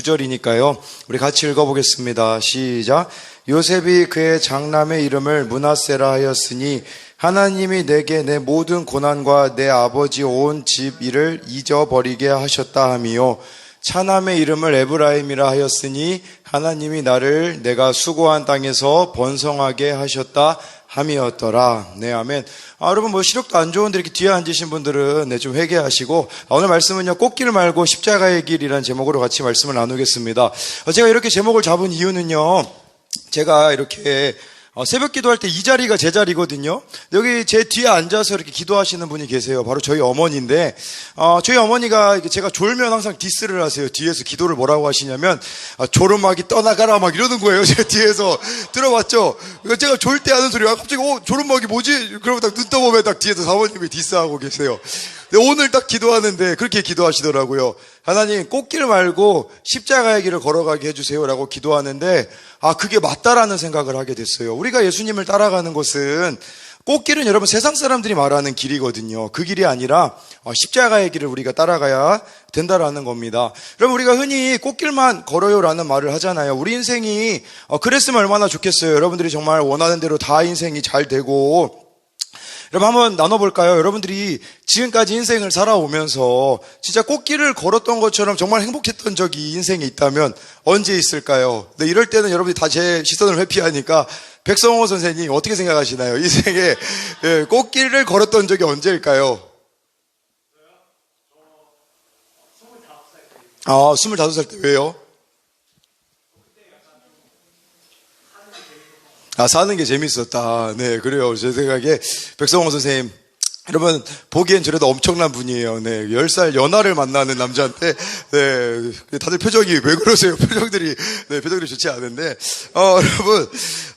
2절이니까요. 우리 같이 읽어보겠습니다. 시작. 요셉이 그의 장남의 이름을 므낫세라 하였으니 하나님이 내게 내 모든 고난과 내 아버지 온 집 일을 잊어버리게 하셨다 하미요. 차남의 이름을 에브라임이라 하였으니 하나님이 나를 내가 수고한 땅에서 번성하게 하셨다 함이었더라. 네, 아멘. 여러분 시력도 안 좋은데 이렇게 뒤에 앉으신 분들은 좀 회개하시고, 오늘 말씀은요, 꽃길 말고 십자가의 길이라는 제목으로 같이 말씀을 나누겠습니다. 제가 이렇게 제목을 잡은 이유는요, 제가 이렇게 새벽 기도할 때 이 자리가 제 자리거든요. 여기 제 뒤에 앉아서 이렇게 기도하시는 분이 계세요. 바로 저희 어머니인데, 저희 어머니가 제가 졸면 항상 디스를 하세요. 뒤에서 기도를 뭐라고 하시냐면, 졸음막이 떠나가라 막 이러는 거예요. 제가 뒤에서 들어봤죠? 제가 졸 때 하는 소리가 갑자기 졸음막이 뭐지? 그러고 딱 눈 떠보면 딱 뒤에서 사모님이 디스하고 계세요. 근데 오늘 딱 기도하는데 그렇게 기도하시더라고요. 하나님, 꽃길 말고 십자가의 길을 걸어가게 해주세요 라고 기도하는데, 그게 맞다라는 생각을 하게 됐어요. 우리가 예수님을 따라가는 것은, 꽃길은 여러분 세상 사람들이 말하는 길이거든요. 그 길이 아니라 십자가의 길을 우리가 따라가야 된다라는 겁니다. 여러분, 우리가 흔히 꽃길만 걸어요라는 말을 하잖아요. 우리 인생이 그랬으면 얼마나 좋겠어요. 여러분들이 정말 원하는 대로 다 인생이 잘 되고. 여러분, 한번 나눠볼까요? 여러분들이 지금까지 인생을 살아오면서 진짜 꽃길을 걸었던 것처럼 정말 행복했던 적이 인생에 있다면 언제 있을까요? 네, 이럴 때는 여러분들이 다 제 시선을 회피하니까 백성호 선생님 어떻게 생각하시나요? 인생에 꽃길을 걸었던 적이 언제일까요? 25살 때. 왜요? 사는 게 재밌었다. 네, 그래요. 제 생각에 백성호 선생님, 여러분 보기엔 저래도 엄청난 분이에요. 네, 10살 연하를 만나는 남자한테, 네, 다들 표정이 왜 그러세요? 표정들이 좋지 않은데, 여러분,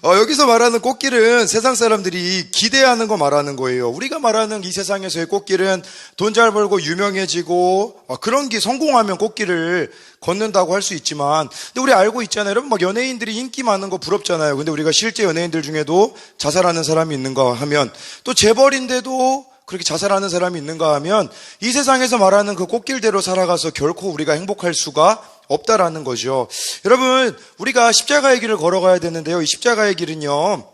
여기서 말하는 꽃길은 세상 사람들이 기대하는 거 말하는 거예요. 우리가 말하는 이 세상에서의 꽃길은 돈 잘 벌고 유명해지고, 그런 게 성공하면 꽃길을 걷는다고 할 수 있지만, 근데 우리 알고 있잖아요. 여러분, 막 연예인들이 인기 많은 거 부럽잖아요. 근데 우리가 실제 연예인들 중에도 자살하는 사람이 있는가 하면, 또 재벌인데도 그렇게 자살하는 사람이 있는가 하면, 이 세상에서 말하는 그 꽃길대로 살아가서 결코 우리가 행복할 수가 없다라는 거죠. 여러분, 우리가 십자가의 길을 걸어가야 되는데요. 이 십자가의 길은요,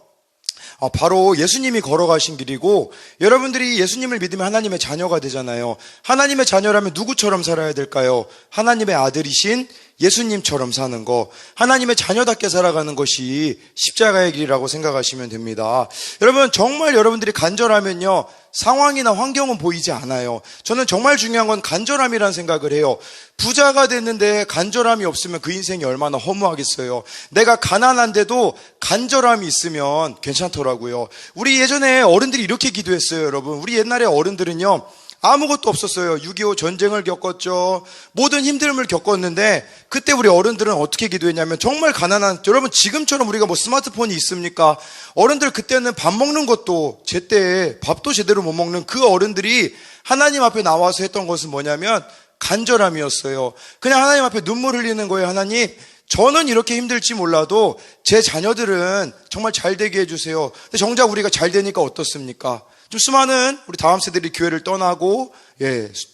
바로 예수님이 걸어가신 길이고, 여러분들이 예수님을 믿으면 하나님의 자녀가 되잖아요. 하나님의 자녀라면 누구처럼 살아야 될까요? 하나님의 아들이신 예수님처럼 사는 거, 하나님의 자녀답게 살아가는 것이 십자가의 길이라고 생각하시면 됩니다. 여러분, 정말 여러분들이 간절하면요, 상황이나 환경은 보이지 않아요. 저는 정말 중요한 건 간절함이라는 생각을 해요. 부자가 됐는데 간절함이 없으면 그 인생이 얼마나 허무하겠어요. 내가 가난한데도 간절함이 있으면 괜찮더라고요. 우리 예전에 어른들이 이렇게 기도했어요, 여러분. 우리 옛날에 어른들은요, 아무것도 없었어요. 6.25 전쟁을 겪었죠. 모든 힘듦을 겪었는데, 그때 우리 어른들은 어떻게 기도했냐면, 정말 가난한, 여러분 지금처럼 우리가 스마트폰이 있습니까? 어른들 그때는 밥 먹는 것도, 제때 밥도 제대로 못 먹는 그 어른들이 하나님 앞에 나와서 했던 것은 뭐냐면 간절함이었어요. 그냥 하나님 앞에 눈물 흘리는 거예요. 하나님, 저는 이렇게 힘들지 몰라도 제 자녀들은 정말 잘 되게 해주세요. 근데 정작 우리가 잘 되니까 어떻습니까? 좀 수많은 우리 다음 세대들이 교회를 떠나고,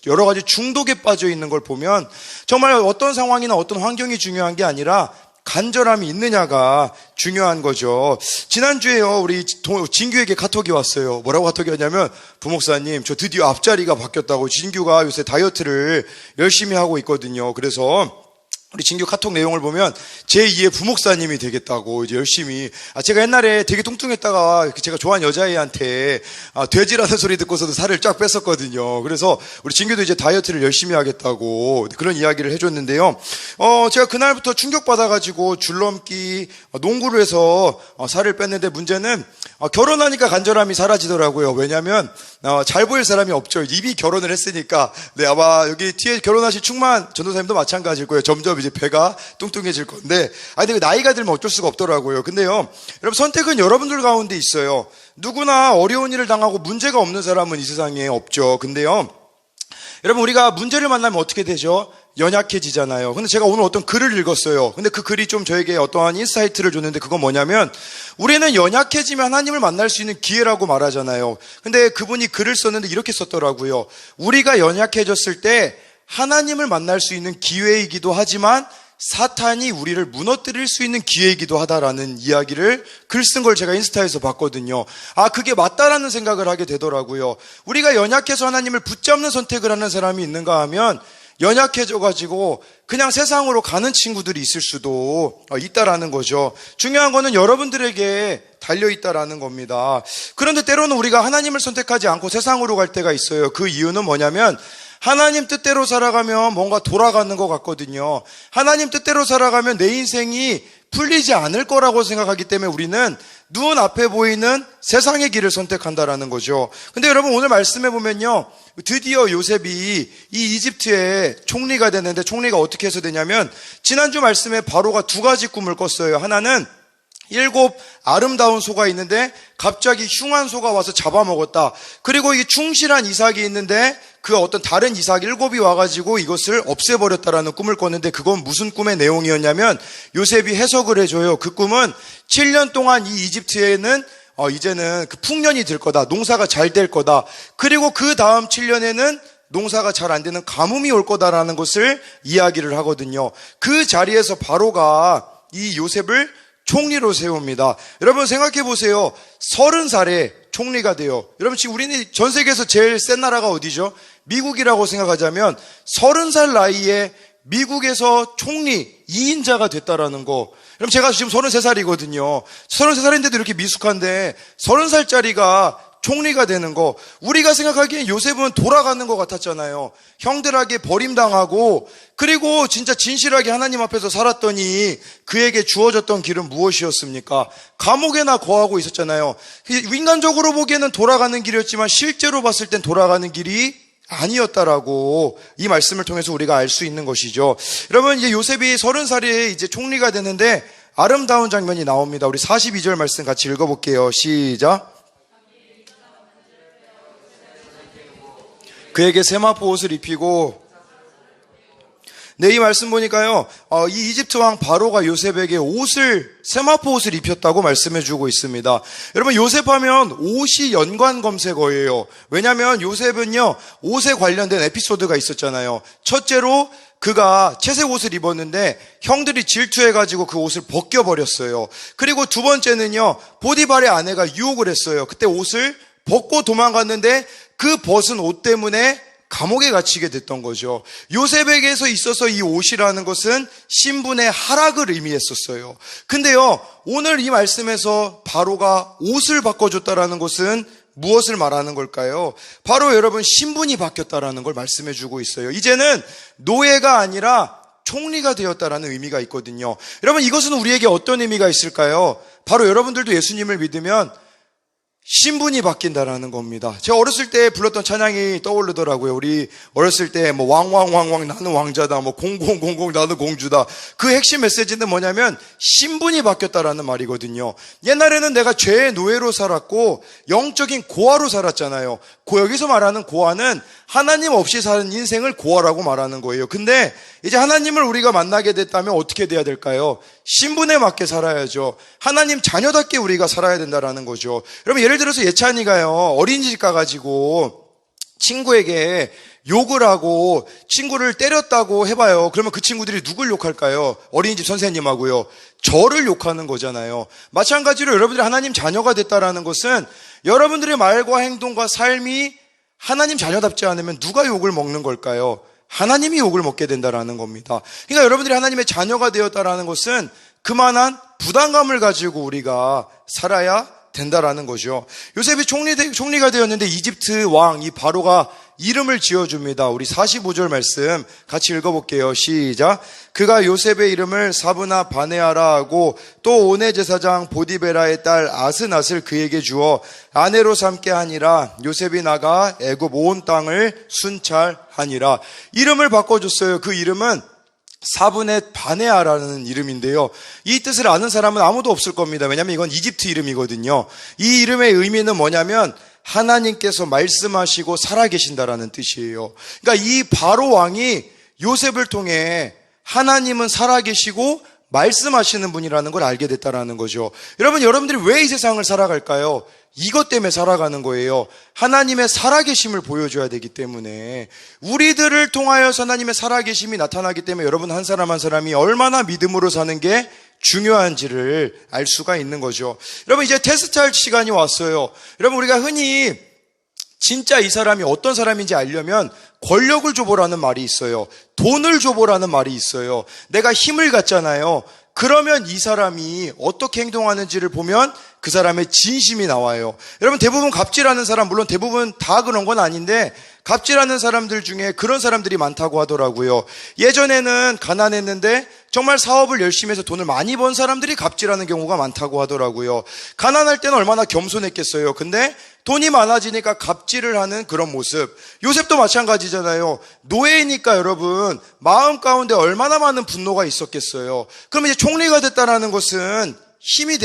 여러 가지 중독에 빠져 있는 걸 보면, 정말 어떤 상황이나 어떤 환경이 중요한 게 아니라 간절함이 있느냐가 중요한 거죠. 지난주에요, 우리 진규에게 카톡이 왔어요. 뭐라고 카톡이 왔냐면, 부목사님, 저 드디어 앞자리가 바뀌었다고. 진규가 요새 다이어트를 열심히 하고 있거든요. 그래서 우리 진규 카톡 내용을 보면 제2의 부목사님이 되겠다고 이제 열심히. 제가 옛날에 되게 뚱뚱했다가 제가 좋아하는 여자애한테 돼지라는 소리 듣고서도 살을 쫙 뺐었거든요. 그래서 우리 진규도 이제 다이어트를 열심히 하겠다고 그런 이야기를 해줬는데요. 제가 그날부터 충격받아가지고 줄넘기, 농구를 해서 살을 뺐는데, 문제는 결혼하니까 간절함이 사라지더라고요. 왜냐면 잘 보일 사람이 없죠. 이미 결혼을 했으니까. 네, 아마 여기 뒤에 결혼하실 충만 전도사님도 마찬가지일 거예요. 점점 이제 배가 뚱뚱해질 건데, 근데 나이가 들면 어쩔 수가 없더라고요. 근데요, 여러분, 선택은 여러분들 가운데 있어요. 누구나 어려운 일을 당하고 문제가 없는 사람은 이 세상에 없죠. 근데요, 여러분, 우리가 문제를 만나면 어떻게 되죠? 연약해지잖아요. 근데 제가 오늘 어떤 글을 읽었어요. 근데 그 글이 좀 저에게 어떠한 인사이트를 줬는데, 그건 뭐냐면, 우리는 연약해지면 하나님을 만날 수 있는 기회라고 말하잖아요. 근데 그분이 글을 썼는데 이렇게 썼더라고요. 우리가 연약해졌을 때 하나님을 만날 수 있는 기회이기도 하지만 사탄이 우리를 무너뜨릴 수 있는 기회이기도 하다라는 이야기를 글 쓴 걸 제가 인스타에서 봤거든요. 그게 맞다라는 생각을 하게 되더라고요. 우리가 연약해서 하나님을 붙잡는 선택을 하는 사람이 있는가 하면 연약해져가지고 그냥 세상으로 가는 친구들이 있을 수도 있다라는 거죠. 중요한 거는 여러분들에게 달려있다라는 겁니다. 그런데 때로는 우리가 하나님을 선택하지 않고 세상으로 갈 때가 있어요. 그 이유는 뭐냐면 하나님 뜻대로 살아가면 뭔가 돌아가는 것 같거든요. 하나님 뜻대로 살아가면 내 인생이 풀리지 않을 거라고 생각하기 때문에 우리는 눈앞에 보이는 세상의 길을 선택한다라는 거죠. 근데 여러분 오늘 말씀해 보면요, 드디어 요셉이 이 이집트의 총리가 됐는데, 총리가 어떻게 해서 되냐면 지난주 말씀에 바로가 두 가지 꿈을 꿨어요. 하나는 7 아름다운 소가 있는데 갑자기 흉한 소가 와서 잡아먹었다. 그리고 이 충실한 이삭이 있는데 그 어떤 다른 이삭 7이 와가지고 이것을 없애버렸다라는 꿈을 꿨는데, 그건 무슨 꿈의 내용이었냐면 요셉이 해석을 해줘요. 그 꿈은 7년 동안 이 이집트에는 이제는 그 풍년이 될 거다. 농사가 잘 될 거다. 그리고 그 다음 7년에는 농사가 잘 안 되는 가뭄이 올 거다라는 것을 이야기를 하거든요. 그 자리에서 바로가 이 요셉을 총리로 세웁니다. 여러분 생각해 보세요. 30살에 총리가 돼요. 여러분 지금 우리는 전 세계에서 제일 센 나라가 어디죠? 미국이라고 생각하자면 30살 나이에 미국에서 총리 2인자가 됐다라는 거. 여러분 제가 지금 33살이거든요. 33살인데도 이렇게 미숙한데 30살짜리가 총리가 되는 거, 우리가 생각하기엔 요셉은 돌아가는 것 같았잖아요. 형들에게 버림당하고, 그리고 진짜 진실하게 하나님 앞에서 살았더니 그에게 주어졌던 길은 무엇이었습니까? 감옥에나 거하고 있었잖아요. 인간적으로 보기에는 돌아가는 길이었지만 실제로 봤을 땐 돌아가는 길이 아니었다라고 이 말씀을 통해서 우리가 알 수 있는 것이죠. 여러분 이제 요셉이 30살에 이제 총리가 되는데 아름다운 장면이 나옵니다. 우리 42절 말씀 같이 읽어볼게요. 시작. 그에게 세마포 옷을 입히고, 네, 이 말씀 보니까요, 이 이집트 왕 바로가 요셉에게 세마포 옷을 입혔다고 말씀해 주고 있습니다. 여러분, 요셉 하면 옷이 연관 검색어예요. 왜냐면 요셉은요, 옷에 관련된 에피소드가 있었잖아요. 첫째로, 그가 채색 옷을 입었는데 형들이 질투해가지고 그 옷을 벗겨버렸어요. 그리고 두 번째는요, 보디발의 아내가 유혹을 했어요. 그때 옷을 벗고 도망갔는데 그 벗은 옷 때문에 감옥에 갇히게 됐던 거죠. 요셉에게서 있어서 이 옷이라는 것은 신분의 하락을 의미했었어요. 근데요, 오늘 이 말씀에서 바로가 옷을 바꿔줬다라는 것은 무엇을 말하는 걸까요? 바로 여러분 신분이 바뀌었다라는 걸 말씀해 주고 있어요. 이제는 노예가 아니라 총리가 되었다라는 의미가 있거든요. 여러분 이것은 우리에게 어떤 의미가 있을까요? 바로 여러분들도 예수님을 믿으면 신분이 바뀐다라는 겁니다. 제가 어렸을 때 불렀던 찬양이 떠오르더라고요. 우리 어렸을 때 뭐 왕왕왕왕 나는 왕자다, 뭐 공공공공 나는 공주다. 그 핵심 메시지는 뭐냐면 신분이 바뀌었다라는 말이거든요. 옛날에는 내가 죄의 노예로 살았고 영적인 고아로 살았잖아요. 여기서 말하는 고아는 하나님 없이 사는 인생을 고아라고 말하는 거예요. 근데 이제 하나님을 우리가 만나게 됐다면 어떻게 돼야 될까요? 신분에 맞게 살아야죠. 하나님 자녀답게 우리가 살아야 된다라는 거죠. 여러분 예를 들어서 예찬이가요, 어린이집 가가지고 친구에게 욕을 하고 친구를 때렸다고 해봐요. 그러면 그 친구들이 누굴 욕할까요? 어린이집 선생님하고요. 저를 욕하는 거잖아요. 마찬가지로 여러분들이 하나님 자녀가 됐다라는 것은 여러분들의 말과 행동과 삶이 하나님 자녀답지 않으면 누가 욕을 먹는 걸까요? 하나님이 욕을 먹게 된다라는 겁니다. 그러니까 여러분들이 하나님의 자녀가 되었다라는 것은 그만한 부담감을 가지고 우리가 살아야 된다라는 거죠. 요셉이 총리가 되었는데 이집트 왕 이 바로가 이름을 지어줍니다. 우리 45절 말씀 같이 읽어볼게요. 시작. 그가 요셉의 이름을 사브나 바네아라 하고 또 온의 제사장 보디베라의 딸 아스낫을 그에게 주어 아내로 삼게 하니라. 요셉이 나가 애굽 온 땅을 순찰하니라. 이름을 바꿔줬어요. 그 이름은 사브넷 바네아라는 이름인데요. 이 뜻을 아는 사람은 아무도 없을 겁니다. 왜냐하면 이건 이집트 이름이거든요. 이 이름의 의미는 뭐냐면 하나님께서 말씀하시고 살아계신다라는 뜻이에요. 그러니까 이 바로 왕이 요셉을 통해 하나님은 살아계시고 말씀하시는 분이라는 걸 알게 됐다라는 거죠. 여러분들이 왜 이 세상을 살아갈까요? 이것 때문에 살아가는 거예요. 하나님의 살아계심을 보여줘야 되기 때문에, 우리들을 통하여서 하나님의 살아계심이 나타나기 때문에 여러분 한 사람 한 사람이 얼마나 믿음으로 사는 게 중요한지를 알 수가 있는 거죠. 여러분 이제 테스트할 시간이 왔어요. 여러분 우리가 흔히 진짜 이 사람이 어떤 사람인지 알려면 권력을 줘보라는 말이 있어요. 돈을 줘보라는 말이 있어요. 내가 힘을 갖잖아요. 그러면 이 사람이 어떻게 행동하는지를 보면 그 사람의 진심이 나와요. 여러분 대부분 갑질하는 사람, 물론 대부분 다 그런 건 아닌데 갑질하는 사람들 중에 그런 사람들이 많다고 하더라고요. 예전에는 가난했는데 정말 사업을 열심히 해서 돈을 많이 번 사람들이 갑질하는 경우가 많다고 하더라고요. 가난할 때는 얼마나 겸손했겠어요. 근데 돈이 많아지니까 갑질을 하는 그런 모습. 요셉도 마찬가지잖아요. 노예니까 여러분 마음 가운데 얼마나 많은 분노가 있었겠어요. 그러면 이제 총리가 됐다라는 것은 힘이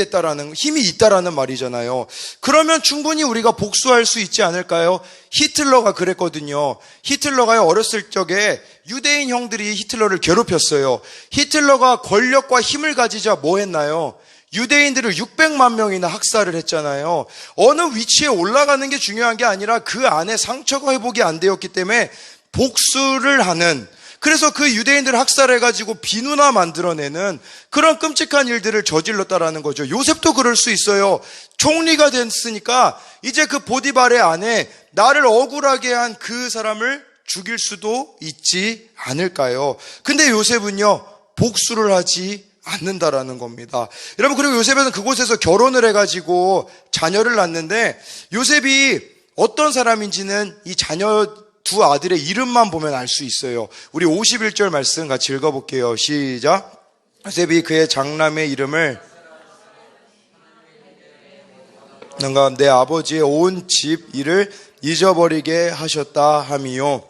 있다라는 말이잖아요. 그러면 충분히 우리가 복수할 수 있지 않을까요? 히틀러가 그랬거든요. 히틀러가 어렸을 적에 유대인 형들이 히틀러를 괴롭혔어요. 히틀러가 권력과 힘을 가지자 뭐 했나요? 유대인들을 600만 명이나 학살을 했잖아요. 어느 위치에 올라가는 게 중요한 게 아니라 그 안에 상처가 회복이 안 되었기 때문에 복수를 하는, 그래서 그 유대인들을 학살해가지고 비누나 만들어내는 그런 끔찍한 일들을 저질렀다라는 거죠. 요셉도 그럴 수 있어요. 총리가 됐으니까 이제 그 보디발의 아내, 나를 억울하게 한 그 사람을 죽일 수도 있지 않을까요? 근데 요셉은요, 복수를 하지 않는다라는 겁니다. 여러분, 그리고 요셉은 그곳에서 결혼을 해가지고 자녀를 낳는데, 요셉이 어떤 사람인지는 이 자녀 두 아들의 이름만 보면 알 수 있어요. 우리 51절 말씀 같이 읽어볼게요. 시작. 요셉이 그의 장남의 이름을 뭔가 내 아버지의 온 집 일을 잊어버리게 하셨다 함이요.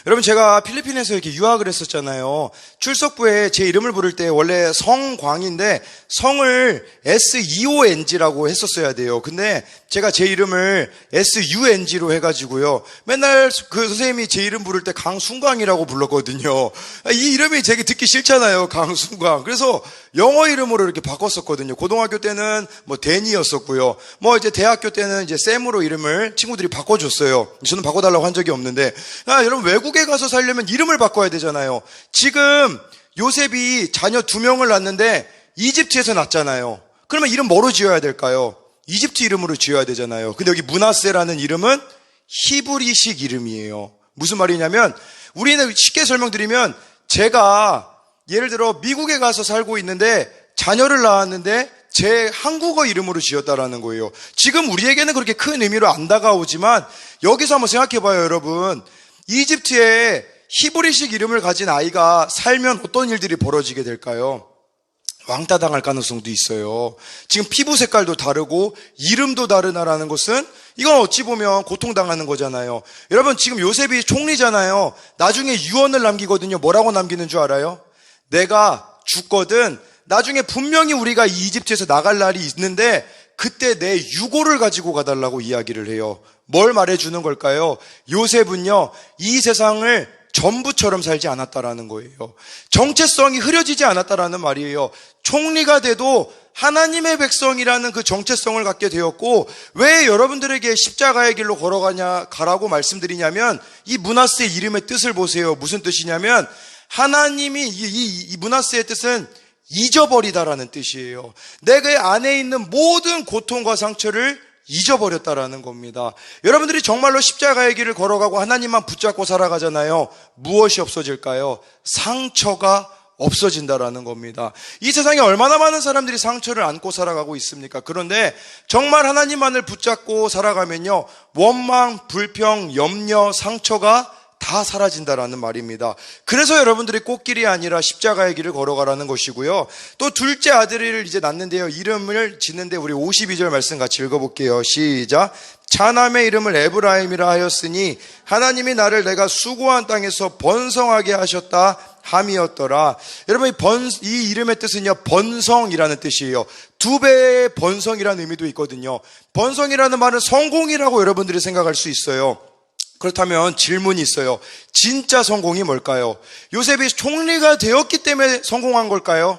여러분 제가 필리핀에서 이렇게 유학을 했었잖아요. 출석부에 제 이름을 부를 때 원래 성광인데 성을 SEONG라고 했었어야 돼요. 근데 제가 제 이름을 SUNG로 해가지고요. 맨날 그 선생님이 제 이름 부를 때 강순광이라고 불렀거든요. 이 이름이 되게 듣기 싫잖아요. 강순광. 그래서 영어 이름으로 이렇게 바꿨었거든요. 고등학교 때는 뭐 데니였었고요. 뭐 이제 대학교 때는 이제 샘으로 이름을 친구들이 바꿔줬어요. 저는 바꿔달라고 한 적이 없는데, 여러분 외국에 가서 살려면 이름을 바꿔야 되잖아요. 지금 요셉이 자녀 2명을 낳았는데 이집트에서 낳았잖아요. 그러면 이름 뭐로 지어야 될까요? 이집트 이름으로 지어야 되잖아요. 근데 여기 므낫세라는 이름은 히브리식 이름이에요. 무슨 말이냐면, 우리는 쉽게 설명드리면, 제가 예를 들어 미국에 가서 살고 있는데 자녀를 낳았는데 제 한국어 이름으로 지었다라는 거예요. 지금 우리에게는 그렇게 큰 의미로 안 다가오지만 여기서 한번 생각해봐요, 여러분. 이집트에 히브리식 이름을 가진 아이가 살면 어떤 일들이 벌어지게 될까요? 왕따 당할 가능성도 있어요. 지금 피부 색깔도 다르고 이름도 다르다라는 것은 이건 어찌 보면 고통당하는 거잖아요. 여러분 지금 요셉이 총리잖아요. 나중에 유언을 남기거든요. 뭐라고 남기는 줄 알아요? 내가 죽거든 나중에 분명히 우리가 이 이집트에서 나갈 날이 있는데 그때 내 유고를 가지고 가달라고 이야기를 해요. 뭘 말해주는 걸까요? 요셉은요, 이 세상을 전부처럼 살지 않았다라는 거예요. 정체성이 흐려지지 않았다라는 말이에요. 총리가 돼도 하나님의 백성이라는 그 정체성을 갖게 되었고, 왜 여러분들에게 십자가의 길로 가라고 말씀드리냐면, 이 므낫세 이름의 뜻을 보세요. 무슨 뜻이냐면, 하나님이 이 므낫세의 뜻은 잊어버리다라는 뜻이에요. 내가 안에 있는 모든 고통과 상처를 잊어버렸다라는 겁니다. 여러분들이 정말로 십자가의 길을 걸어가고 하나님만 붙잡고 살아가잖아요. 무엇이 없어질까요? 상처가 없어진다라는 겁니다. 이 세상에 얼마나 많은 사람들이 상처를 안고 살아가고 있습니까? 그런데 정말 하나님만을 붙잡고 살아가면요, 원망, 불평, 염려, 상처가 다 사라진다라는 말입니다. 그래서 여러분들이 꽃길이 아니라 십자가의 길을 걸어가라는 것이고요. 또 둘째 아들을 이제 낳는데요, 이름을 짓는데 우리 52절 말씀 같이 읽어볼게요. 시작. 차남의 이름을 에브라임이라 하였으니 하나님이 나를 내가 수고한 땅에서 번성하게 하셨다 함이었더라. 여러분 이 이름의 뜻은요, 번성이라는 뜻이에요. 2배의 번성이라는 의미도 있거든요. 번성이라는 말은 성공이라고 여러분들이 생각할 수 있어요. 그렇다면 질문이 있어요. 진짜 성공이 뭘까요? 요셉이 총리가 되었기 때문에 성공한 걸까요?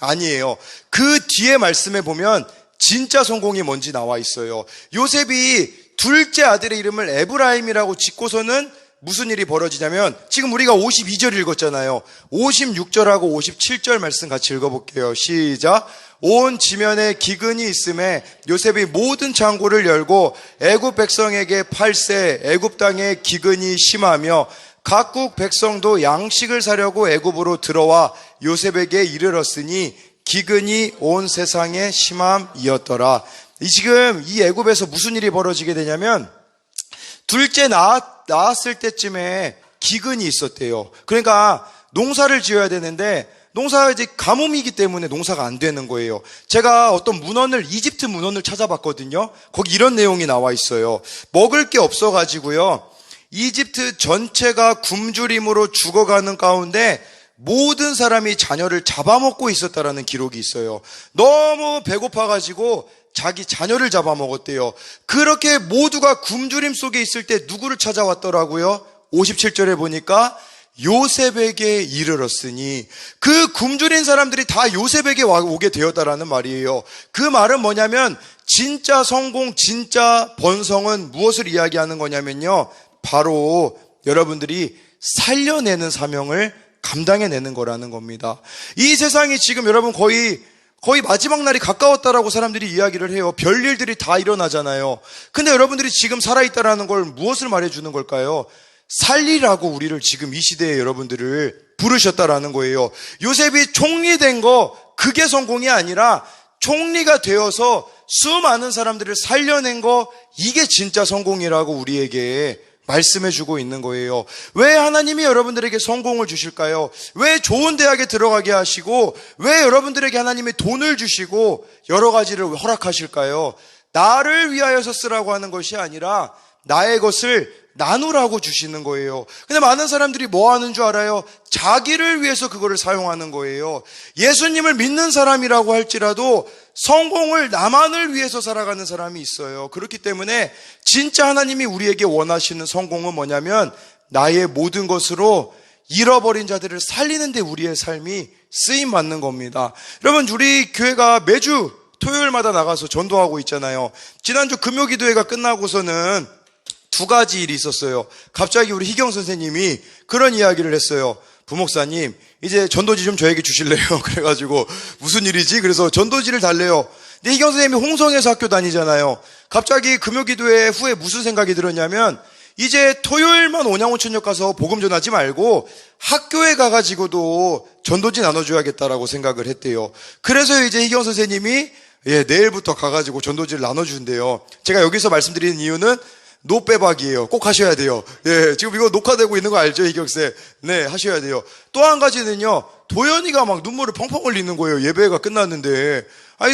아니에요. 그 뒤에 말씀에 보면 진짜 성공이 뭔지 나와 있어요. 요셉이 둘째 아들의 이름을 에브라임이라고 짓고서는 무슨 일이 벌어지냐면, 지금 우리가 52절 읽었잖아요. 56절하고 57절 말씀 같이 읽어볼게요. 시작. 온 지면에 기근이 있음에 요셉이 모든 창고를 열고 애굽 백성에게 팔세. 애굽 땅에 기근이 심하며 각국 백성도 양식을 사려고 애굽으로 들어와 요셉에게 이르렀으니 기근이 온 세상에 심함이었더라. 지금 이 애굽에서 무슨 일이 벌어지게 되냐면, 둘째 낳았을 때쯤에 기근이 있었대요. 그러니까 농사를 지어야 되는데 농사가 이제 가뭄이기 때문에 농사가 안 되는 거예요. 제가 어떤 문헌을, 이집트 문헌을 찾아봤거든요. 거기 이런 내용이 나와 있어요. 먹을 게 없어가지고요, 이집트 전체가 굶주림으로 죽어가는 가운데 모든 사람이 자녀를 잡아먹고 있었다라는 기록이 있어요. 너무 배고파가지고 자기 자녀를 잡아먹었대요. 그렇게 모두가 굶주림 속에 있을 때 누구를 찾아왔더라고요? 57절에 보니까 요셉에게 이르렀으니, 그 굶주린 사람들이 다 요셉에게 오게 되었다라는 말이에요. 그 말은 뭐냐면, 진짜 성공, 진짜 번성은 무엇을 이야기하는 거냐면요, 바로 여러분들이 살려내는 사명을 감당해내는 거라는 겁니다. 이 세상이 지금 여러분 거의 마지막 날이 가까웠다라고 사람들이 이야기를 해요. 별일들이 다 일어나잖아요. 근데 여러분들이 지금 살아있다라는 걸 무엇을 말해주는 걸까요? 살리라고 우리를 지금 이 시대에 여러분들을 부르셨다라는 거예요. 요셉이 총리된 거, 그게 성공이 아니라 총리가 되어서 수많은 사람들을 살려낸 거, 이게 진짜 성공이라고 우리에게 말씀해주고 있는 거예요. 왜 하나님이 여러분들에게 성공을 주실까요? 왜 좋은 대학에 들어가게 하시고, 왜 여러분들에게 하나님이 돈을 주시고 여러 가지를 허락하실까요? 나를 위하여서 쓰라고 하는 것이 아니라 나의 것을 나누라고 주시는 거예요. 근데 많은 사람들이 뭐 하는 줄 알아요? 자기를 위해서 그거를 사용하는 거예요. 예수님을 믿는 사람이라고 할지라도 성공을 나만을 위해서 살아가는 사람이 있어요. 그렇기 때문에 진짜 하나님이 우리에게 원하시는 성공은 뭐냐면, 나의 모든 것으로 잃어버린 자들을 살리는 데 우리의 삶이 쓰임 받는 겁니다. 여러분, 우리 교회가 매주 토요일마다 나가서 전도하고 있잖아요. 지난주 금요기도회가 끝나고서는 두 가지 일이 있었어요. 갑자기 우리 희경 선생님이 그런 이야기를 했어요. 부목사님, 이제 전도지 좀 저에게 주실래요? 그래가지고 무슨 일이지? 그래서 전도지를 달래요. 근데 희경 선생님이 홍성에서 학교 다니잖아요. 갑자기 금요기도회 후에 무슨 생각이 들었냐면, 이제 토요일만 온양온천역 가서 복음 전하지 말고 학교에 가가지고도 전도지 나눠줘야겠다라고 생각을 했대요. 그래서 이제 희경 선생님이 내일부터 가가지고 전도지를 나눠준대요. 제가 여기서 말씀드리는 이유는 노 빼박이에요. 꼭 하셔야 돼요. 지금 이거 녹화되고 있는 거 알죠, 이경세? 네, 하셔야 돼요. 또 한 가지는요, 도연이가 막 눈물을 펑펑 흘리는 거예요. 예배가 끝났는데.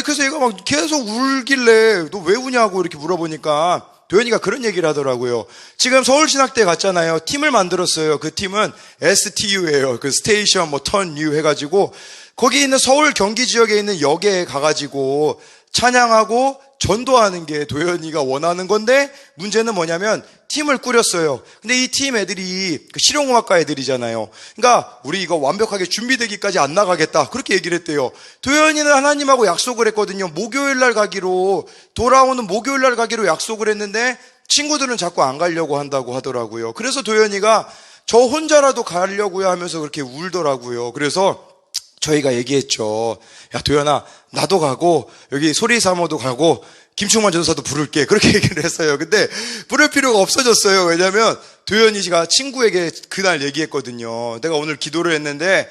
그래서 얘가 막 계속 울길래, 너 왜 우냐고 이렇게 물어보니까 도연이가 그런 얘기를 하더라고요. 지금 서울신학대 갔잖아요. 팀을 만들었어요. 그 팀은 STU예요. 그 스테이션 턴 U 해가지고, 거기 있는 서울 경기 지역에 있는 역에 가가지고 찬양하고 전도하는 게 도연이가 원하는 건데, 문제는 뭐냐면 팀을 꾸렸어요. 근데 이 팀 애들이 실용음악과 애들이잖아요. 그러니까 우리 이거 완벽하게 준비되기까지 안 나가겠다, 그렇게 얘기를 했대요. 도연이는 하나님하고 약속을 했거든요. 목요일날 가기로, 돌아오는 목요일날 가기로 약속을 했는데 친구들은 자꾸 안 가려고 한다고 하더라고요. 그래서 도연이가 저 혼자라도 가려고요 하면서 그렇게 울더라고요. 그래서 저희가 얘기했죠. 야, 도연아, 나도 가고 여기 소리사모도 가고 김충만 전사도 부를게, 그렇게 얘기를 했어요. 근데 부를 필요가 없어졌어요. 왜냐면 도연이 씨가 친구에게 그날 얘기했거든요. 내가 오늘 기도를 했는데,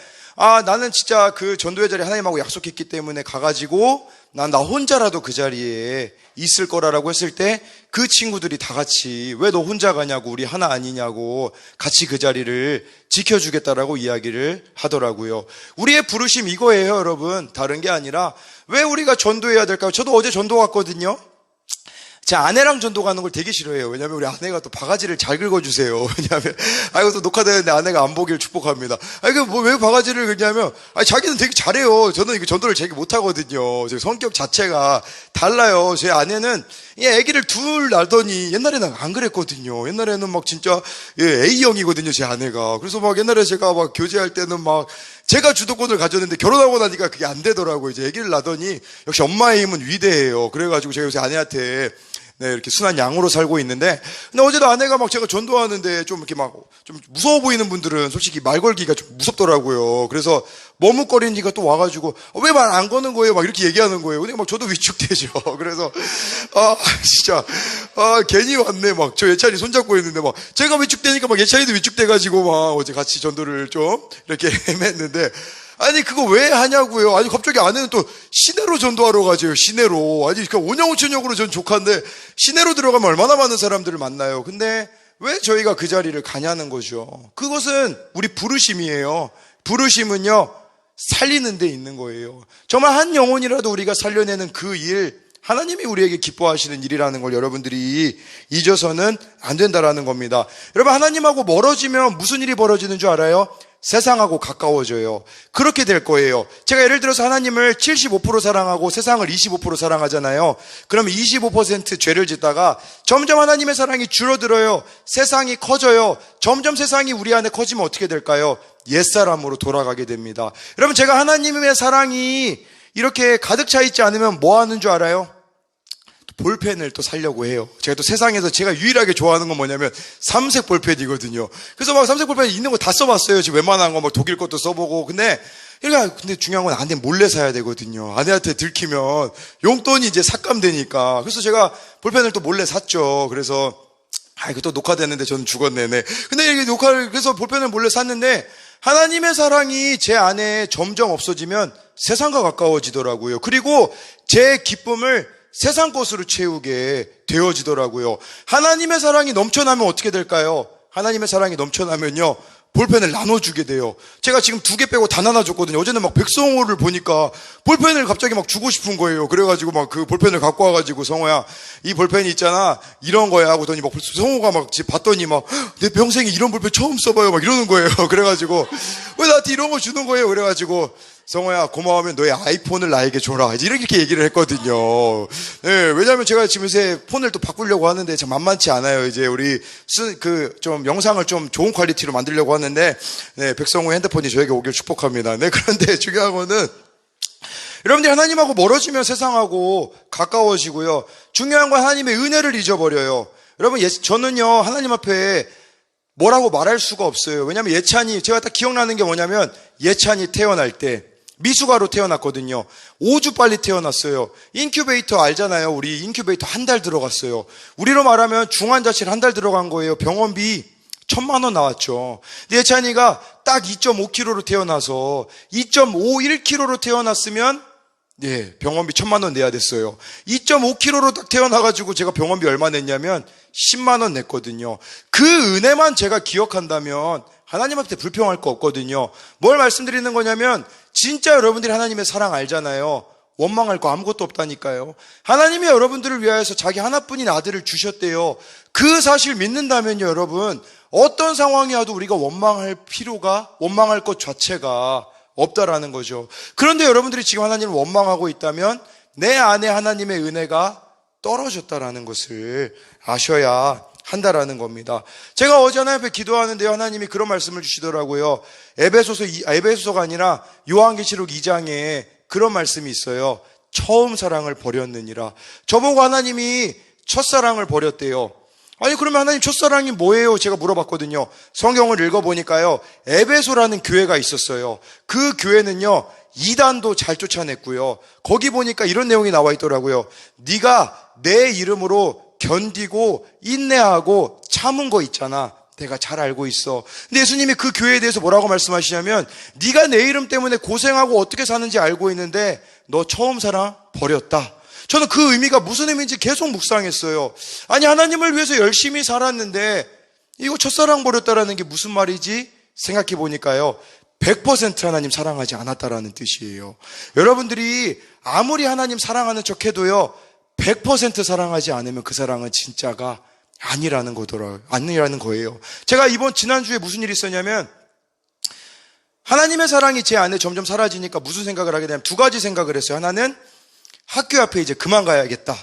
나는 진짜 그 전도회 자리에 하나님하고 약속했기 때문에 가가지고 나 혼자라도 그 자리에 있을 거라고 했을 때, 그 친구들이 다 같이 왜 너 혼자 가냐고, 우리 하나 아니냐고 같이 그 자리를 지켜주겠다라고 이야기를 하더라고요. 우리의 부르심 이거예요, 여러분. 다른 게 아니라 왜 우리가 전도해야 될까요? 저도 어제 전도 갔거든요. 제 아내랑 전도 가는 걸 되게 싫어해요. 왜냐면 우리 아내가 또 바가지를 잘 긁어주세요. 왜냐면, 이것도 녹화되는데 아내가 안 보길 축복합니다. 왜 바가지를 긁냐면, 자기는 되게 잘해요. 저는 이거 전도를 되게 못하거든요. 제 성격 자체가 달라요. 제 아내는 아기를 둘 낳더니, 옛날에는 안 그랬거든요. 옛날에는 막 진짜, A형이거든요, 제 아내가. 그래서 막 옛날에 제가 막 교제할 때는 막, 제가 주도권을 가졌는데 결혼하고 나니까 그게 안 되더라고요. 이제 아기를 낳더니 역시 엄마의 힘은 위대해요. 그래가지고 제가 요새 아내한테 네, 이렇게 순한 양으로 살고 있는데, 근데 어제도 아내가 막 제가 전도하는데 좀 이렇게 막 좀 무서워 보이는 분들은 솔직히 말 걸기가 좀 무섭더라고요. 그래서 머뭇거리니까 또 와가지고 왜 말 안 거는 거예요? 막 이렇게 얘기하는 거예요. 근데 막 저도 위축되죠. 그래서 진짜 괜히 왔네. 막 저 예찬이 손잡고 있는데 막 제가 위축되니까 막 예찬이도 위축돼가지고 막 어제 같이 전도를 좀 이렇게 헤맸는데. 아니 그거 왜 하냐고요. 아니 갑자기 아내는 또 시내로 전도하러 가죠. 시내로. 아니 그러니까 오냐오천역으로 전 조카인데 시내로 들어가면 얼마나 많은 사람들을 만나요. 근데 왜 저희가 그 자리를 가냐는 거죠. 그것은 우리 부르심이에요. 부르심은요 살리는 데 있는 거예요. 정말 한 영혼이라도 우리가 살려내는 그 일, 하나님이 우리에게 기뻐하시는 일이라는 걸 여러분들이 잊어서는 안 된다라는 겁니다. 여러분 하나님하고 멀어지면 무슨 일이 벌어지는 줄 알아요? 세상하고 가까워져요. 그렇게 될 거예요. 제가 예를 들어서 하나님을 75% 사랑하고 세상을 25% 사랑하잖아요. 그러면 25% 죄를 짓다가 점점 하나님의 사랑이 줄어들어요. 세상이 커져요. 점점 세상이 우리 안에 커지면 어떻게 될까요? 옛사람으로 돌아가게 됩니다. 여러분 제가 하나님의 사랑이 이렇게 가득 차 있지 않으면 뭐 하는 줄 알아요? 볼펜을 또 사려고 해요. 제가 또 세상에서 제가 유일하게 좋아하는 건 뭐냐면 삼색 볼펜이거든요. 그래서 막 삼색 볼펜 있는 거 다 써봤어요. 지금 웬만한 거 막 독일 것도 써보고. 근데 중요한 건 아내 몰래 사야 되거든요. 아내한테 들키면 용돈이 이제 삭감되니까. 그래서 제가 볼펜을 또 몰래 샀죠. 그래서 이거 또 녹화됐는데 저는 죽었네. 네. 근데 이게 그래서 볼펜을 몰래 샀는데 하나님의 사랑이 제 안에 점점 없어지면 세상과 가까워지더라고요. 그리고 제 기쁨을 세상 것으로 채우게 되어지더라고요. 하나님의 사랑이 넘쳐나면 어떻게 될까요? 하나님의 사랑이 넘쳐나면요 볼펜을 나눠주게 돼요. 제가 지금 2개 빼고 다 나눠줬거든요. 어제는 막 백성호를 보니까 볼펜을 갑자기 막 주고 싶은 거예요. 그래가지고 막 그 볼펜을 갖고 와가지고 성호야 이 볼펜이 있잖아 이런 거야 하고더니 막 성호가 막 봤더니 막 내 평생에 이런 볼펜 처음 써봐요 막 이러는 거예요. 그래가지고 왜 나한테 이런 거 주는 거예요? 그래가지고 성호야 고마우면 너의 아이폰을 나에게 줘라 이렇게 얘기를 했거든요. 네, 왜냐하면 제가 지금 요새 폰을 또 바꾸려고 하는데 참 만만치 않아요. 이제 우리 좀 영상을 좀 좋은 퀄리티로 만들려고 하는데 네, 백성호 핸드폰이 저에게 오길 축복합니다. 네, 그런데 중요한 거는 여러분들이 하나님하고 멀어지면 세상하고 가까워지고요. 중요한 건 하나님의 은혜를 잊어버려요. 여러분 저는요 하나님 앞에 뭐라고 말할 수가 없어요. 왜냐하면 예찬이 제가 딱 기억나는 게 뭐냐면 예찬이 태어날 때 미숙아로 태어났거든요. 5주 빨리 태어났어요. 인큐베이터 알잖아요. 우리 인큐베이터 한 달 들어갔어요. 우리로 말하면 중환자실 한 달 들어간 거예요. 병원비 1,000만 원 나왔죠. 근데 예찬이가 딱 2.5kg로 태어나서 2.51kg로 태어났으면 예, 병원비 1,000만 원 내야 됐어요. 2.5kg로 딱 태어나가지고 제가 병원비 얼마 냈냐면 10만 원 냈거든요. 그 은혜만 제가 기억한다면 하나님 앞에 불평할 거 없거든요. 뭘 말씀드리는 거냐면 진짜 여러분들이 하나님의 사랑 알잖아요. 원망할 거 아무것도 없다니까요. 하나님이 여러분들을 위하여서 자기 하나뿐인 아들을 주셨대요. 그 사실 믿는다면요 여러분 어떤 상황이 와도 우리가 원망할 것 자체가 없다라는 거죠. 그런데 여러분들이 지금 하나님을 원망하고 있다면 내 안에 하나님의 은혜가 떨어졌다라는 것을 아셔야 한다라는 겁니다. 제가 어제 하나님 앞에 기도하는데요. 하나님이 그런 말씀을 주시더라고요. 에베소서가 아니라 요한계시록 2장에 그런 말씀이 있어요. 처음 사랑을 버렸느니라. 저보고 하나님이 첫사랑을 버렸대요. 아니 그러면 하나님 첫사랑이 뭐예요? 제가 물어봤거든요. 성경을 읽어보니까요. 에베소라는 교회가 있었어요. 그 교회는요. 이단도 잘 쫓아냈고요. 거기 보니까 이런 내용이 나와 있더라고요. 네가 내 이름으로 견디고 인내하고 참은 거 있잖아. 내가 잘 알고 있어. 근데 예수님이 그 교회에 대해서 뭐라고 말씀하시냐면 네가 내 이름 때문에 고생하고 어떻게 사는지 알고 있는데 너 처음 사랑 버렸다. 저는 그 의미가 무슨 의미인지 계속 묵상했어요. 아니 하나님을 위해서 열심히 살았는데 이거 첫사랑 버렸다라는 게 무슨 말이지? 생각해 보니까요. 100% 하나님 사랑하지 않았다라는 뜻이에요. 여러분들이 아무리 하나님 사랑하는 척 해도요. 100% 사랑하지 않으면 그 사랑은 진짜가 아니라는 거예요. 제가 지난주에 무슨 일이 있었냐면 하나님의 사랑이 제 안에 점점 사라지니까 무슨 생각을 하게 되냐면 2가지 생각을 했어요. 하나는 학교 앞에 이제 그만 가야겠다.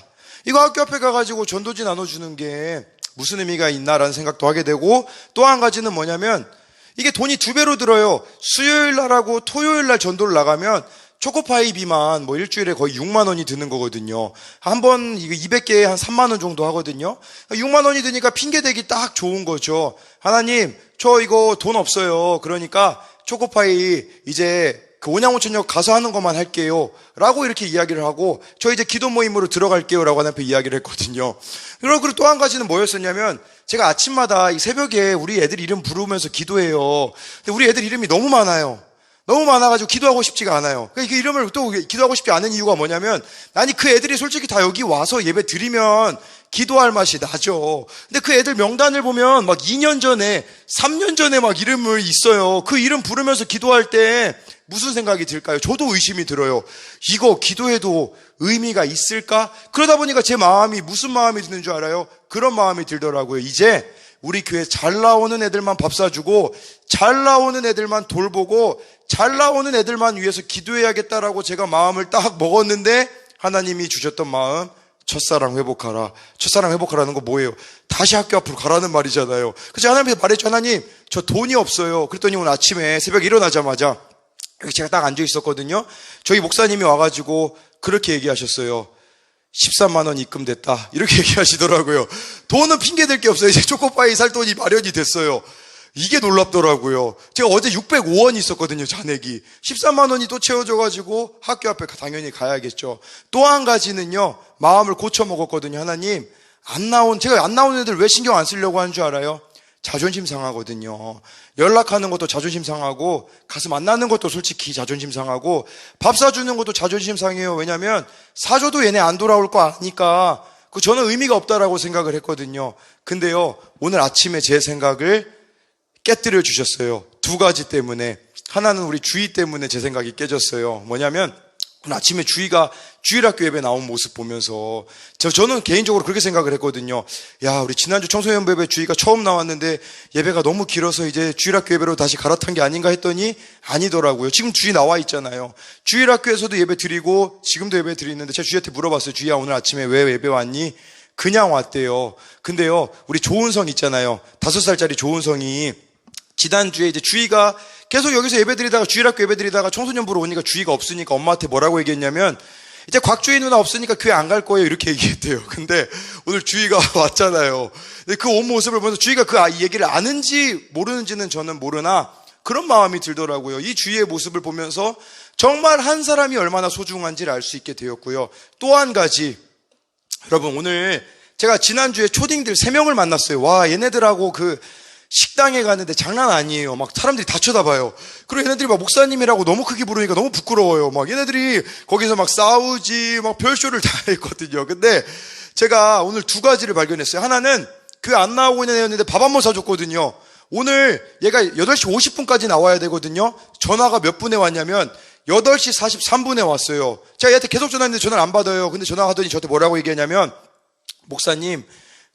이거 학교 앞에 가가지고 전도지 나눠주는 게 무슨 의미가 있나라는 생각도 하게 되고 또 한 가지는 뭐냐면 이게 돈이 2배로 들어요. 수요일 날하고 토요일 날 전도를 나가면 초코파이비만 뭐 일주일에 거의 6만 원이 드는 거거든요. 한 번 이거 200개에 한 3만 원 정도 하거든요. 6만 원이 드니까 핑계대기 딱 좋은 거죠. 하나님, 저 이거 돈 없어요. 그러니까 초코파이 이제 그 온양온천역 가서 하는 것만 할게요. 라고 이렇게 이야기를 하고, 저 이제 기도 모임으로 들어갈게요. 라고 하나님께 이야기를 했거든요. 그리고 또 한 가지는 뭐였었냐면, 제가 아침마다 이 새벽에 우리 애들 이름 부르면서 기도해요. 근데 우리 애들 이름이 너무 많아요. 너무 많아가지고 기도하고 싶지가 않아요. 그 이름을 또 기도하고 싶지 않은 이유가 뭐냐면, 아니 그 애들이 솔직히 다 여기 와서 예배 드리면 기도할 맛이 나죠. 근데 그 애들 명단을 보면 막 2년 전에 3년 전에 막 이름을 있어요. 그 이름 부르면서 기도할 때 무슨 생각이 들까요? 저도 의심이 들어요. 이거 기도해도 의미가 있을까? 그러다 보니까 제 마음이 무슨 마음이 드는 줄 알아요? 그런 마음이 들더라고요. 이제 우리 교회 잘 나오는 애들만 밥 사주고, 잘 나오는 애들만 돌보고, 잘 나오는 애들만 위해서 기도해야겠다라고 제가 마음을 딱 먹었는데, 하나님이 주셨던 마음, 첫사랑 회복하라. 첫사랑 회복하라는 거 뭐예요? 다시 학교 앞으로 가라는 말이잖아요. 그래서 하나님한테 말했죠. 하나님, 저 돈이 없어요. 그랬더니 오늘 아침에 새벽에 일어나자마자 여기 제가 딱 앉아 있었거든요. 저희 목사님이 와가지고 그렇게 얘기하셨어요. 13만 원 입금됐다. 이렇게 얘기하시더라고요. 돈은 핑계댈 게 없어요. 이제 초코파이 살 돈이 마련이 됐어요. 이게 놀랍더라고요. 제가 어제 605원이 있었거든요, 잔액이. 13만 원이 또 채워져가지고 학교 앞에 당연히 가야겠죠. 또 한 가지는요, 마음을 고쳐 먹었거든요. 하나님, 제가 안 나온 애들 왜 신경 안 쓰려고 하는 줄 알아요? 자존심 상하거든요. 연락하는 것도 자존심 상하고, 가서 만나는 것도 솔직히 자존심 상하고, 밥 사주는 것도 자존심 상해요. 왜냐면 사줘도 얘네 안 돌아올 거 아니까 저는 의미가 없다라고 생각을 했거든요. 근데요, 오늘 아침에 제 생각을 깨뜨려 주셨어요. 2가지 때문에. 하나는 우리 주희 때문에 제 생각이 깨졌어요. 뭐냐면 오늘 아침에 주희가 주일학교 예배 나온 모습 보면서 저는 개인적으로 그렇게 생각을 했거든요. 야, 우리 지난주 청소년 예배 주희가 처음 나왔는데 예배가 너무 길어서 이제 주일학교 예배로 다시 갈아탄 게 아닌가 했더니 아니더라고요. 지금 주희 나와 있잖아요. 주일학교에서도 예배 드리고 지금도 예배 드리는데 제가 주희한테 물어봤어요. 주희야, 오늘 아침에 왜 예배 왔니? 그냥 왔대요. 근데요, 우리 조은성 있잖아요. 5살짜리 조은성이 지난주에 이제 주희가 계속 여기서 예배드리다가 주일학교 예배드리다가 청소년부로 오니까 주희가 없으니까 엄마한테 뭐라고 얘기했냐면, 이제 곽주희 누나 없으니까 교회 안 갈 거예요, 이렇게 얘기했대요. 근데 오늘 주희가 왔잖아요. 근데 그 온 모습을 보면서 주희가 그 얘기를 아는지 모르는지는 저는 모르나 그런 마음이 들더라고요. 이 주희의 모습을 보면서 정말 한 사람이 얼마나 소중한지를 알 수 있게 되었고요. 또 한 가지, 여러분, 오늘 제가 지난주에 초딩들 3명을 만났어요. 와, 얘네들하고 그 식당에 갔는데 장난 아니에요. 막 사람들이 다 쳐다봐요. 그리고 얘네들이 막 목사님이라고 너무 크게 부르니까 너무 부끄러워요. 막 얘네들이 거기서 막 싸우지, 막 별쇼를 다 했거든요. 근데 제가 오늘 2가지를 발견했어요. 하나는 그 안 나오고 있는 애였는데 밥 한 번 사줬거든요. 오늘 얘가 8시 50분까지 나와야 되거든요. 전화가 몇 분에 왔냐면 8시 43분에 왔어요. 제가 얘한테 계속 전화했는데 전화를 안 받아요. 근데 전화하더니 저한테 뭐라고 얘기하냐면, 목사님,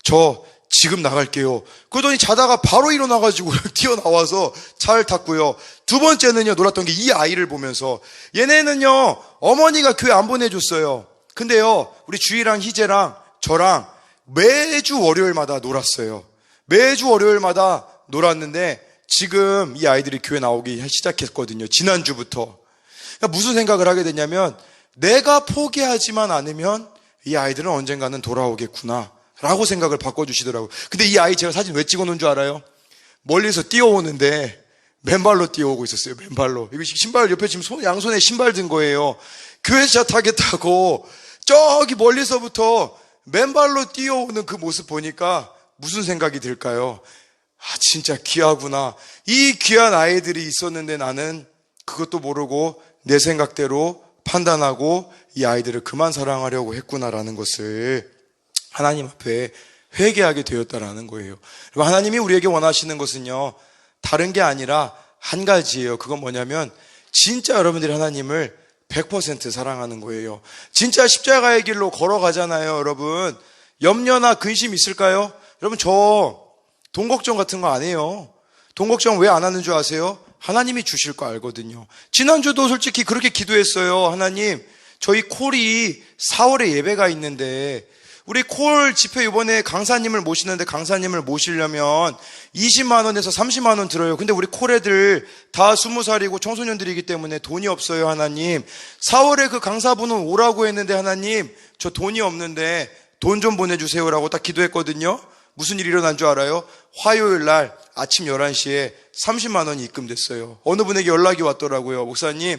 저 지금 나갈게요. 그러더니 자다가 바로 일어나가지고 튀어나와서 차를 탔고요. 2번째는요, 놀랐던 게 이 아이를 보면서, 얘네는요, 어머니가 교회 안 보내줬어요. 근데요, 우리 주희랑 희재랑 저랑 매주 월요일마다 놀았어요. 매주 월요일마다 놀았는데 지금 이 아이들이 교회 나오기 시작했거든요. 지난주부터. 그러니까 무슨 생각을 하게 됐냐면, 내가 포기하지만 않으면 이 아이들은 언젠가는 돌아오겠구나 라고 생각을 바꿔주시더라고요. 근데 이 아이 제가 사진 왜 찍어놓은 줄 알아요? 멀리서 뛰어오는데 맨발로 뛰어오고 있었어요. 맨발로. 이거 신발 옆에 지금 양손에 신발 든 거예요. 교회차 타겠다고 저기 멀리서부터 맨발로 뛰어오는 그 모습 보니까 무슨 생각이 들까요? 아, 진짜 귀하구나. 이 귀한 아이들이 있었는데 나는 그것도 모르고 내 생각대로 판단하고 이 아이들을 그만 사랑하려고 했구나라는 것을 하나님 앞에 회개하게 되었다라는 거예요. 하나님이 우리에게 원하시는 것은요, 다른 게 아니라 한 가지예요. 그건 뭐냐면 진짜 여러분들이 하나님을 100% 사랑하는 거예요. 진짜 십자가의 길로 걸어가잖아요. 여러분, 염려나 근심 있을까요? 여러분, 저 돈 걱정 같은 거 안 해요. 돈 걱정 왜 안 하는 줄 아세요? 하나님이 주실 거 알거든요. 지난주도 솔직히 그렇게 기도했어요. 하나님, 저희 콜이 4월에 예배가 있는데 우리 콜 집회 이번에 강사님을 모시는데 강사님을 모시려면 20만 원에서 30만 원 들어요. 근데 우리 콜 애들 다 20살이고 청소년들이기 때문에 돈이 없어요, 하나님. 4월에 그 강사분은 오라고 했는데 하나님, 저 돈이 없는데 돈 좀 보내주세요라고 딱 기도했거든요. 무슨 일이 일어난 줄 알아요? 화요일 날 아침 11시에 30만 원이 입금됐어요. 어느 분에게 연락이 왔더라고요. 목사님,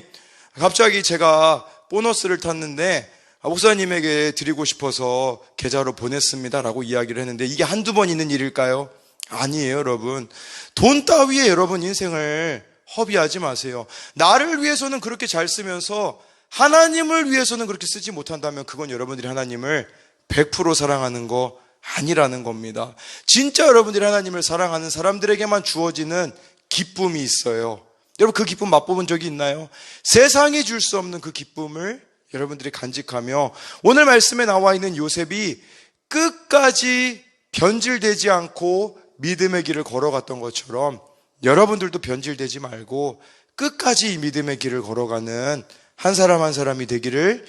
갑자기 제가 보너스를 탔는데 목사님에게 드리고 싶어서 계좌로 보냈습니다 라고 이야기를 했는데, 이게 한두 번 있는 일일까요? 아니에요, 여러분. 돈 따위에 여러분 인생을 허비하지 마세요. 나를 위해서는 그렇게 잘 쓰면서 하나님을 위해서는 그렇게 쓰지 못한다면 그건 여러분들이 하나님을 100% 사랑하는 거 아니라는 겁니다. 진짜 여러분들이 하나님을 사랑하는 사람들에게만 주어지는 기쁨이 있어요. 여러분, 그 기쁨 맛보본 적이 있나요? 세상이 줄 수 없는 그 기쁨을 여러분들이 간직하며, 오늘 말씀에 나와 있는 요셉이 끝까지 변질되지 않고 믿음의 길을 걸어갔던 것처럼 여러분들도 변질되지 말고 끝까지 이 믿음의 길을 걸어가는 한 사람 한 사람이 되기를